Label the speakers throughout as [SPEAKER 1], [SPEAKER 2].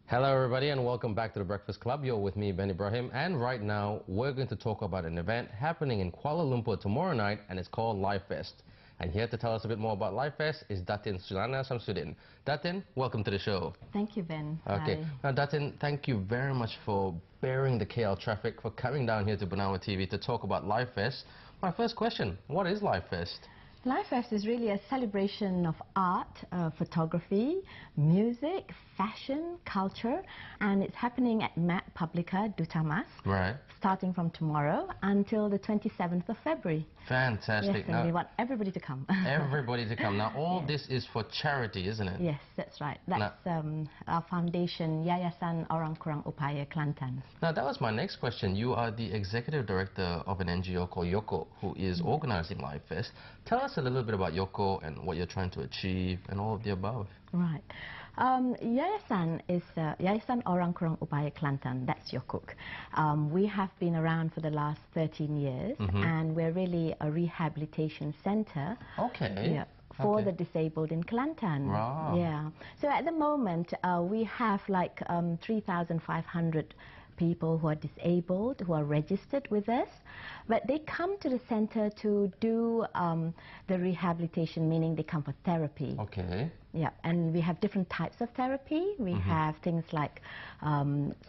[SPEAKER 1] Hello everybody and welcome back to the Breakfast Club. You're with me, Ben Ibrahim, and right now we're going to talk about an event happening in Kuala Lumpur tomorrow night, and it's called LiFest. And here to tell us a bit more about LiFest is Datin Suliana. Datin, welcome to the show.
[SPEAKER 2] Thank you, Ben.
[SPEAKER 1] Okay.
[SPEAKER 2] Hi.
[SPEAKER 1] Now Datin, thank you very much for bearing the KL traffic, for coming down here to Bernama TV to talk about LiFest. My first question, what is LiFest?
[SPEAKER 2] LiFest is really a celebration of art, photography, music, fashion, culture, and it's happening at Mat Publica, Duta Mas,
[SPEAKER 1] Right.
[SPEAKER 2] starting from tomorrow until the 27th of February.
[SPEAKER 1] Fantastic.
[SPEAKER 2] Yes, and we want everybody to come.
[SPEAKER 1] Everybody to come. Now, all
[SPEAKER 2] Yes.
[SPEAKER 1] this is for charity, isn't it?
[SPEAKER 2] Yes, that's right. That's our foundation, Yayasan Orang Kurang Upaya Kelantan.
[SPEAKER 1] Now, that was my next question. You are the Executive Director of an NGO called YOKUK, who is organizing LiFest. Tell us a little bit about YOKUK and what you're trying to achieve and all of the above.
[SPEAKER 2] Right. Yayasan is Yayasan Orang Kurang Upaya Kelantan. That's YOKUK. We have been around for the last 13 years, and we're really a rehabilitation center.
[SPEAKER 1] Okay.
[SPEAKER 2] Yeah, for the disabled in Kelantan.
[SPEAKER 1] Wow.
[SPEAKER 2] Yeah. So at the moment, we have like 3,500 people who are disabled, who are registered with us, but they come to the center to do the rehabilitation, meaning they come for therapy.
[SPEAKER 1] Okay.
[SPEAKER 2] Yeah, and we have different types of therapy. We have things like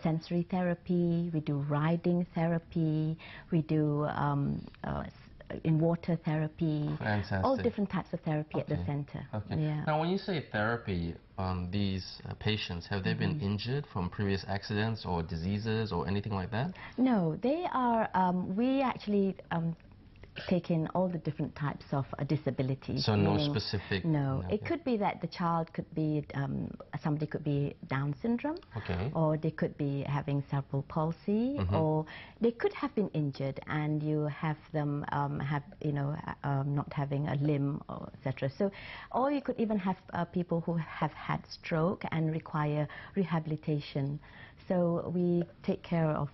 [SPEAKER 2] sensory therapy, we do riding therapy, we do in water therapy.
[SPEAKER 1] Fantastic.
[SPEAKER 2] All different types of therapy at the center.
[SPEAKER 1] Okay.
[SPEAKER 2] Yeah.
[SPEAKER 1] Now, when you say therapy, these patients, have they been injured from previous accidents or diseases or anything like that?
[SPEAKER 2] No, they are, we actually take in all the different types of disabilities.
[SPEAKER 1] So no specific...
[SPEAKER 2] No, it could be that the child could be, somebody could be Down syndrome, or they could be having cerebral palsy, or they could have been injured and you have them not having a limb, or etc. So, or you could even have people who have had stroke and require rehabilitation. So we take care of,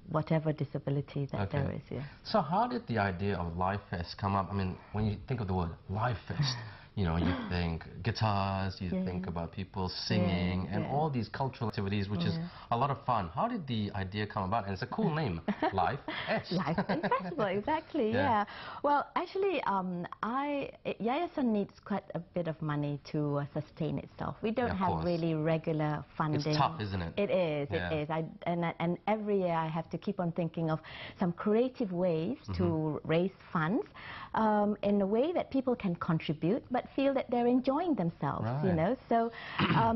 [SPEAKER 2] whatever disability that there is. Yeah.
[SPEAKER 1] So how did the idea of LiFest come up? I mean, when you think of the word LiFest, you think guitars, you think about people singing and all these cultural activities, which is a lot of fun. How did the idea come about? And it's a cool name, LiFest.
[SPEAKER 2] LiFest Festival, exactly, yeah. Well, actually, Yayasan needs quite a bit of money to sustain itself. We don't have really regular funding.
[SPEAKER 1] It's tough, isn't it?
[SPEAKER 2] It is, it is. And every year I have to keep on thinking of some creative ways to raise funds in a way that people can contribute, but feel that they're enjoying themselves, So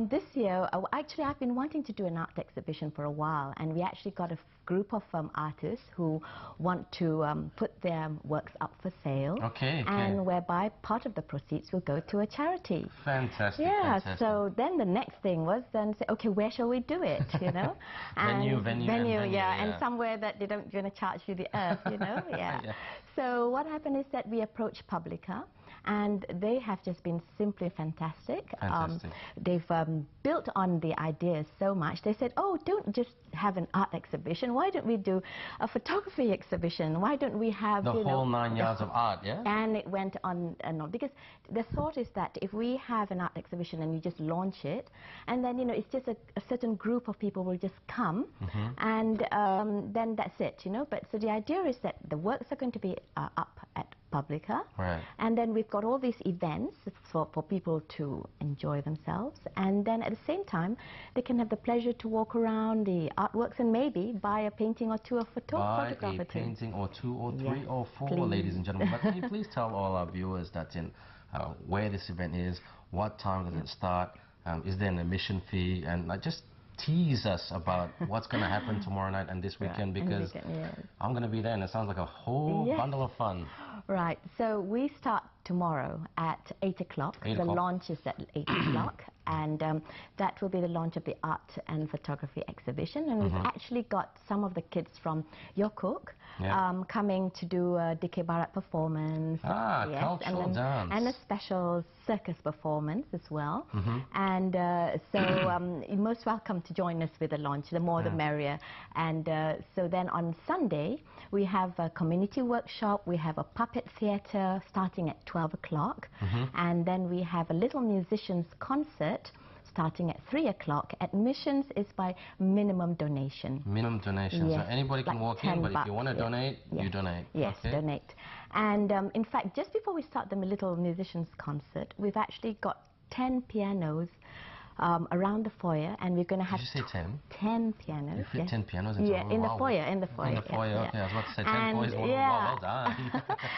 [SPEAKER 2] this year, actually I've been wanting to do an art exhibition for a while, and we actually got a group of artists who want to put their works up for sale, and whereby part of the proceeds will go to a charity.
[SPEAKER 1] Fantastic.
[SPEAKER 2] Yeah,
[SPEAKER 1] fantastic.
[SPEAKER 2] so then the next thing was then say, okay, where shall we do it, And venue, and somewhere that they don't going to charge you the earth, So what happened is that we approached Publica, and they have just been simply fantastic. They've built on the ideas so much. They said, oh, don't just have an art exhibition. Why don't we do a photography exhibition? Why don't we have
[SPEAKER 1] the whole 9 yards of art,
[SPEAKER 2] And it went on and on, because the thought is that if we have an art exhibition and you just launch it, and then it's just a certain group of people will just come, and then that's it, But so the idea is that the works are going to be up at Publica, and then we've got all these events for people to enjoy themselves, and then at the same time they can have the pleasure to walk around the artworks and maybe buy a painting or two of photography.
[SPEAKER 1] Buy a painting or two or three or four, ladies and gentlemen. But can you please tell all our viewers that where this event is, what time does it start, is there an admission fee, and just tease us about what's going to happen tomorrow night and this weekend, because I'm going to be there and it sounds like a whole bundle of fun.
[SPEAKER 2] Right, so we start tomorrow at 8 o'clock. The launch is at 8 o'clock, and that will be the launch of the art and photography exhibition. And we've actually got some of the kids from YOKUK coming to do a Dike Barat performance.
[SPEAKER 1] Cultural dance.
[SPEAKER 2] And a special circus performance as well. And so you're most welcome to join us with the launch. The more the merrier. And so then on Sunday, we have a community workshop. We have a puppet theatre starting at 12 o'clock. And then we have a little musicians concert starting at 3 o'clock. Admissions is by minimum donation.
[SPEAKER 1] Minimum donation.
[SPEAKER 2] Yes,
[SPEAKER 1] So anybody can
[SPEAKER 2] like
[SPEAKER 1] walk in, but if you want to
[SPEAKER 2] yes.
[SPEAKER 1] donate,
[SPEAKER 2] Yes.
[SPEAKER 1] you donate.
[SPEAKER 2] Yes,
[SPEAKER 1] okay.
[SPEAKER 2] donate. And in fact, just before we start the Little Musicians concert, we've actually got 10 pianos around the foyer, and we're going to have...
[SPEAKER 1] Did you say 10?
[SPEAKER 2] 10 pianos.
[SPEAKER 1] You fit
[SPEAKER 2] yes.
[SPEAKER 1] 10 pianos into
[SPEAKER 2] Yeah, in the foyer, in the foyer.
[SPEAKER 1] In the foyer,
[SPEAKER 2] yeah,
[SPEAKER 1] okay. I was about to say 10
[SPEAKER 2] and,
[SPEAKER 1] boys, one well done.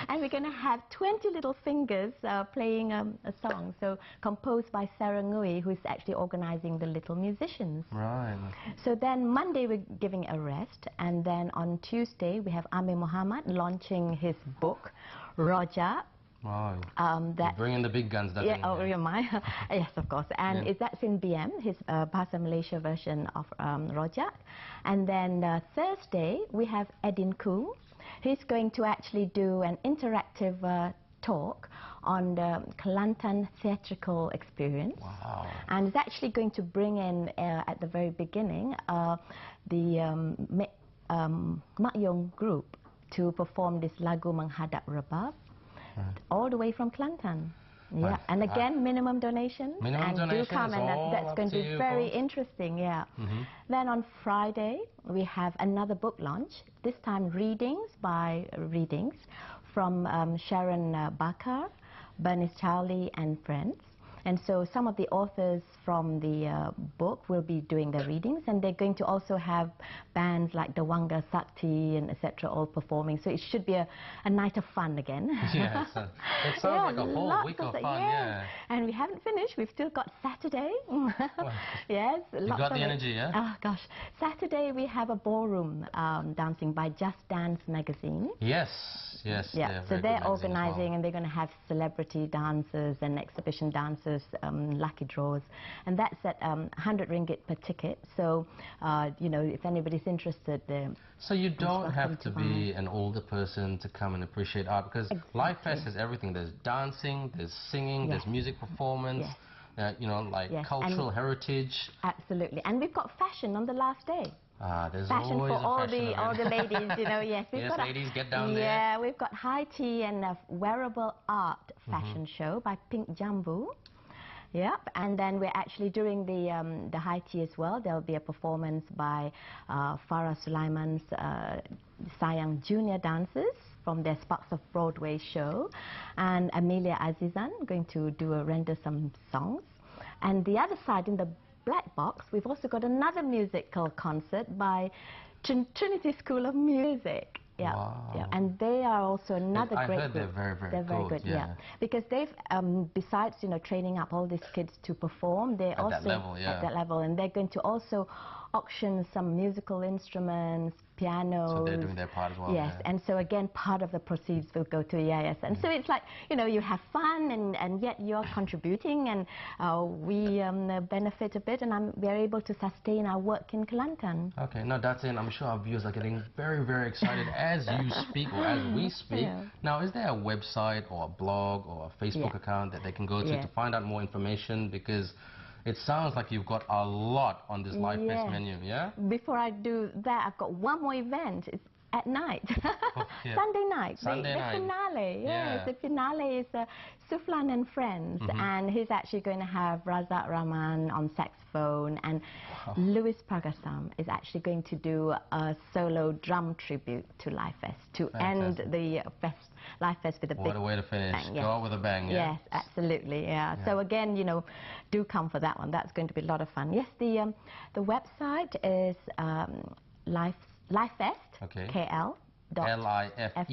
[SPEAKER 2] And we're going to have 20 little fingers playing a song, so composed by Sarah Ngui, who's actually organizing the Little Musicians.
[SPEAKER 1] Right.
[SPEAKER 2] So then Monday we're giving a rest, and then on Tuesday we have Amir Muhammad launching his book, Roja.
[SPEAKER 1] Wow.
[SPEAKER 2] That
[SPEAKER 1] bring in the big guns, doesn't
[SPEAKER 2] yeah, oh, yeah, yes, of course. And that's in BM, his Bahasa Malaysia version of Rojak. And then Thursday, we have Edin Koo. He's going to actually do an interactive talk on the Kelantan theatrical experience.
[SPEAKER 1] Wow.
[SPEAKER 2] And he's actually going to bring in, at the very beginning, the Mak Yong group to perform this Lagu Menghadap Rebab. All the way from Kelantan. Yeah, and again, minimum donation.
[SPEAKER 1] Minimum donation.
[SPEAKER 2] Do come, and that's going to be very interesting. Yeah. Then on Friday we have another book launch. This time readings from Sharon Bakar, Bernice Chowley, and friends. And so some of the authors from the book will be doing the readings, and they're going to also have bands like the Wanga Sakti and etc. all performing. So it should be a night of fun again.
[SPEAKER 1] Yes, it sounds like a whole week of fun. Yeah.
[SPEAKER 2] And we haven't finished. We've still got Saturday. Yes.
[SPEAKER 1] You got the energy, yeah?
[SPEAKER 2] Oh gosh. Saturday we have a ballroom dancing by Just Dance magazine.
[SPEAKER 1] Yes. Yes.
[SPEAKER 2] Yeah. So they're organizing, and they're going to have celebrity dancers and exhibition dancers, lucky draws, and that's at 100 ringgit per ticket. So, you know, if anybody's interested,
[SPEAKER 1] so you don't have to be an older person to come and appreciate art, because LiFest has everything. There's dancing, there's singing, there's music performance. You know, like cultural heritage.
[SPEAKER 2] Absolutely, and we've got fashion on the last day.
[SPEAKER 1] There's
[SPEAKER 2] fashion
[SPEAKER 1] always
[SPEAKER 2] for all
[SPEAKER 1] event.
[SPEAKER 2] the ladies, you know. Yes, we've got
[SPEAKER 1] ladies, get down there.
[SPEAKER 2] Yeah, we've got high tea and a wearable art fashion show by Pink Jambu. Yep, and then we're actually doing the high tea as well. There'll be a performance by Farah Sulaiman's Sayang Junior Dancers from their Sparks of Broadway show, and Amelia Azizan going to render some songs. And the other side, in the black box, we've also got another musical concert by Trinity School of Music. Yeah,
[SPEAKER 1] wow.
[SPEAKER 2] Yeah, and they are also another great group.
[SPEAKER 1] They're very, very
[SPEAKER 2] good.
[SPEAKER 1] Yeah.
[SPEAKER 2] Because they've, besides, you know, training up all these kids to perform, they're also
[SPEAKER 1] at that level,
[SPEAKER 2] and they're going to also auction some musical instruments, pianos.
[SPEAKER 1] So they're doing their part as well.
[SPEAKER 2] Yes, and so again, part of the proceeds will go to EIS. And so it's like, you know, you have fun, and yet you're contributing, and we benefit a bit, and we're able to sustain our work in Kelantan.
[SPEAKER 1] Okay, now Datin, I'm sure our viewers are getting very, very excited as you speak, or as we speak.
[SPEAKER 2] Yeah.
[SPEAKER 1] Now, is there a website or a blog or a Facebook account that they can go to find out more information? Because it sounds like you've got a lot on this LiFest menu, yeah?
[SPEAKER 2] Before I do that, I've got one more event. It's at night. Sunday night.
[SPEAKER 1] Sunday
[SPEAKER 2] the
[SPEAKER 1] night.
[SPEAKER 2] Finale. Yes, the finale is Suflan and Friends, and he's actually going to have Razak Rahman on saxophone, and Louis Pragasam is actually going to do a solo drum tribute to LiFest to end the LiFest with a big bang.
[SPEAKER 1] What a way to finish. Go out with a bang, yeah?
[SPEAKER 2] Yes, absolutely, yeah. So again, you know, do come for that one. That's going to be a lot of fun. Yes, the website is LiFest, KL.
[SPEAKER 1] LiFest.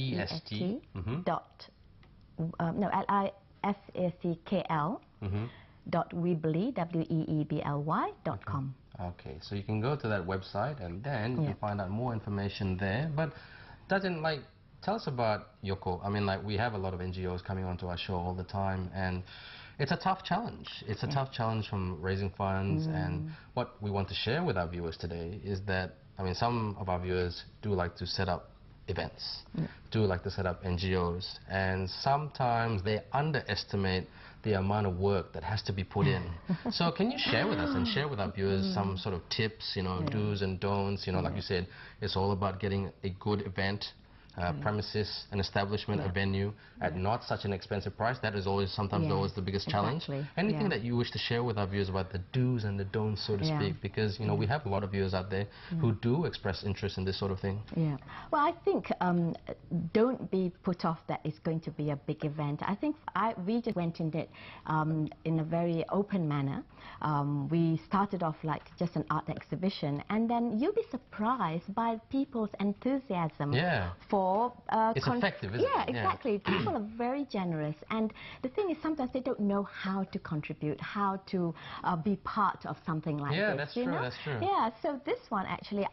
[SPEAKER 2] LiFestkl. .weebly, WEEBLY.com.
[SPEAKER 1] Okay, so you can go to that website, and then you can find out more information there. But Datin, like, tell us about YOKUK. I mean, like, we have a lot of NGOs coming onto our show all the time, and it's a tough challenge. It's a tough challenge from raising funds, and what we want to share with our viewers today is that, I mean, some of our viewers do like to set up events, do like to set up NGOs, and sometimes they underestimate the amount of work that has to be put in. So can you share with us and share with our viewers some sort of tips, you know, do's and don'ts, you know, like you said, it's all about getting a good event premises, an establishment, a venue at not such an expensive price. That is always sometimes always the biggest challenge. Anything that you wish to share with our viewers about the do's and the don'ts, so to speak, because you know we have a lot of viewers out there who do express interest in this sort of thing.
[SPEAKER 2] Yeah. Well, I think don't be put off that it's going to be a big event. I think we just went in it in a very open manner. We started off like just an art exhibition, and then you'll be surprised by people's enthusiasm for
[SPEAKER 1] it's effective, isn't it?
[SPEAKER 2] Exactly. People are very generous, and the thing is sometimes they don't know how to contribute, how to be part of something like this.
[SPEAKER 1] That's true. That's true.
[SPEAKER 2] Yeah. So this one actually,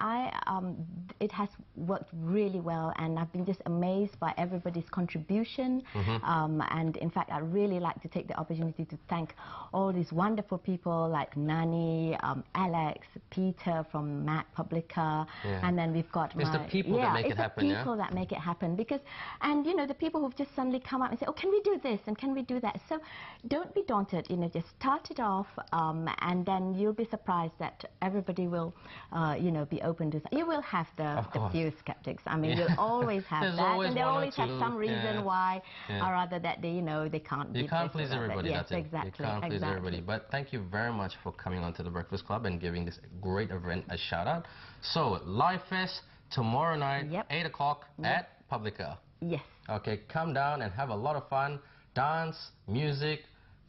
[SPEAKER 2] it has worked really well, and I've been just amazed by everybody's contribution. And in fact, I'd really like to take the opportunity to thank all these wonderful people like Nani, Alex, Peter from Mac Publica, and then we've got
[SPEAKER 1] it's the people that make it happen.
[SPEAKER 2] It's the people that make it happen, because, and you know, the people who've just suddenly come up and say, oh, can we do this and can we do that? So don't be daunted, you know, just start it off, and then you'll be surprised that everybody will, you know, be open to. You will have the few skeptics. I mean, you'll always have that, and they'll always have some reason why, or other that they, you know, they can't.
[SPEAKER 1] You can't please everybody.
[SPEAKER 2] Yes,
[SPEAKER 1] that's
[SPEAKER 2] exactly.
[SPEAKER 1] You can't please everybody. But thank you very much for coming on to the Breakfast Club and giving this great event a shout out. So LiFest tomorrow night, 8 o'clock at Publica.
[SPEAKER 2] Yes.
[SPEAKER 1] Okay, come down and have a lot of fun. Dance, music,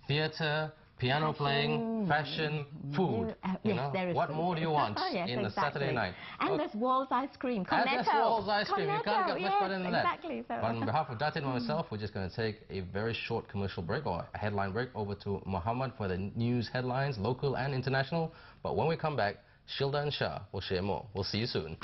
[SPEAKER 1] theatre, piano playing, fashion, food. You know,
[SPEAKER 2] there is
[SPEAKER 1] what
[SPEAKER 2] food.
[SPEAKER 1] more do you want in a Saturday night?
[SPEAKER 2] And there's Walls ice cream.
[SPEAKER 1] And there's Walls ice cream. You can't get much better than that.
[SPEAKER 2] So.
[SPEAKER 1] But on behalf of Datin and myself, we're just going to take a very short commercial break, or a headline break, over to Muhammad for the news headlines, local and international. But when we come back, Shilda and Shah will share more. We'll see you soon.